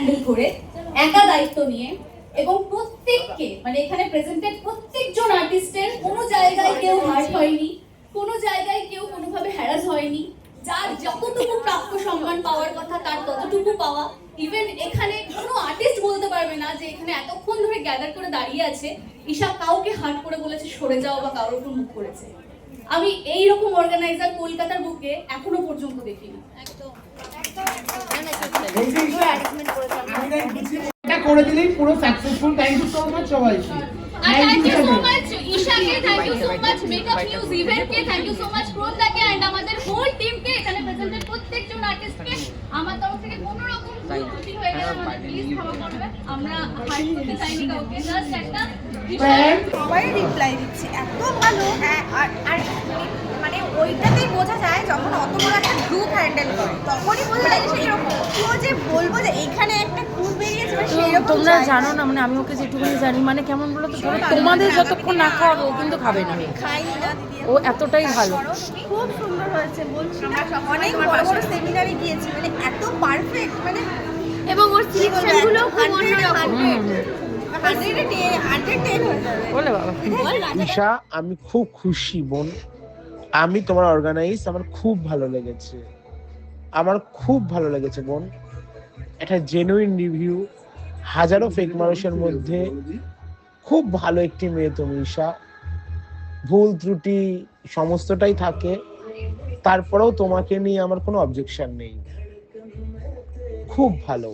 Handle করে একা দায়িত্ব নিয়ে, এবং প্রত্যেককে মানে এখানে প্রেজেন্টেড প্রত্যেকজন আর্টিস্টের কোনো জায়গায় কেউ হার্ট হয়নি, কোনো জায়গায় কেউ কোনোভাবে হ্যারাস হয়নি, যার যতটুকু প্রাপ্য সম্মান পাওয়ার কথা তার ততটুকু পাওয়া। ইভেন এখানে কোনো আর্টিস্ট বলতে পারবে না যে এখানে এতক্ষণ ধরে গ্যাদার করে দাঁড়িয়ে আছে ঈশা কাউকে হার্ট করে বলেছে সরে যাও বা কারোর উপর মুখ করেছে। আমি এইরকম অর্গানাইজার কলকাতার বুকে এখনো পর্যন্ত দেখিনি। এটা করে দিলেই পুরো successful. Thank you so much সবাইকে। Thank you so much ঈশাকে, thank you so much makeup news ইভেন্টকে, thank you so much ক্রোনদাকে এন্ড আমাদের হোল টিমকে, এখানে প্রেজেন্টেড প্রত্যেকজন আর্টিস্টকে আমার তরফ থেকে কোনো রকম ত্রুটি হয়ে গেলে আমাদের প্লিজ ক্ষমা করবেন। আমরা হার্ট করতে চাইনি কাউকে, জাস্ট একটা সবাই রিপ্লাই দিচ্ছে এত ভালো। হ্যাঁ, আর মানে ওইটাতেই বোঝা যায় যখন অত বড় একটা গ্রুপ হ্যান্ডেল করে তখনই বোঝা যায় যে এরকম কেউ যে বলবো যে এখানে একটা গ্রুপ বেরিয়েছে মানে সেরকম তোমরা জানো না, মানে আমি ওকে যেটুকুনি জানি, মানে কেমন বলো তো, ধরো তোমাদের যতক্ষণ না খাওয়াবে ও কিন্তু খাবে না, খাইনি না দিদি। ও এতটাই ভালো। খুব সুন্দর হয়েছে বলছি, অনেক বড় বড় সেমিনারে গিয়েছি, মানে এত পারফেক্ট, মানে এবং ওর সিলেকশনগুলো খুব অন্যরকম। বলে বাবা ঈশা, আমি খুব খুশি বোন, আমি তোমার অর্গানাইজ, আমার খুব ভালো লেগেছে, আমার খুব ভালো লেগেছে বোন। একটা জেনুইন রিভিউ, হাজারো ফেক মানুষের মধ্যে খুব ভালো একটি মেয়ে তুমি ঈশা। ভুল ত্রুটি সমস্তটাই থাকে, তারপরেও তোমাকে নিয়ে আমার কোনো অবজেকশন নেই, খুব ভালো।